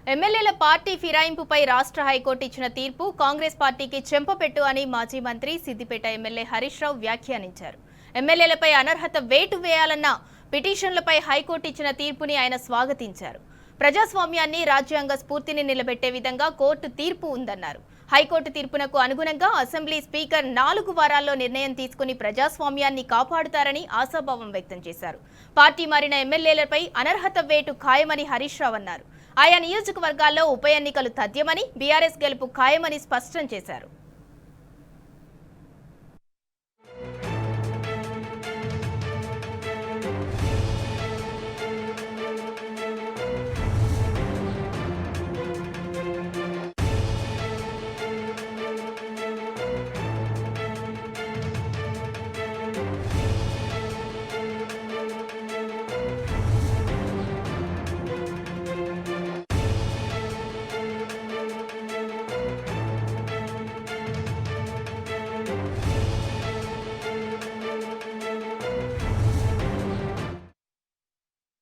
ఎమ్మెల్యేల పార్టీ ఫిరాయింపుపై రాష్ట్ర హైకోర్టు ఇచ్చిన తీర్పు కాంగ్రెస్ పార్టీకి చెంపపెట్టు అని మాజీ మంత్రి సిద్దిపేట ఎమ్మెల్యే హరీష్ రావు వ్యాఖ్యానించారు. ఎమ్మెల్యేలపై అనర్హత వేటు వేయాలన్న పిటిషన్లపై హైకోర్టు ఇచ్చిన తీర్పుని ఆయన స్వాగతించారు. ప్రజాస్వామ్యాన్ని, రాజ్యాంగ స్ఫూర్తిని నిలబెట్టే విధంగా కోర్టు తీర్పు ఉందన్నారు. హైకోర్టు తీర్పునకు అనుగుణంగా అసెంబ్లీ స్పీకర్ 4 వారాల్లో నిర్ణయం తీసుకుని ప్రజాస్వామ్యాన్ని కాపాడుతారని ఆశాభావం వ్యక్తం చేశారు. పార్టీ మారిన ఎమ్మెల్యేలపై అనర్హత వేటు ఖాయమని హరీష్ రావు అన్నారు. ఆయా నియోజకవర్గాల్లో ఉప ఎన్నికలు తథ్యమని, బీఆర్ఎస్ గెలుపు ఖాయమని స్పష్టం చేశారు.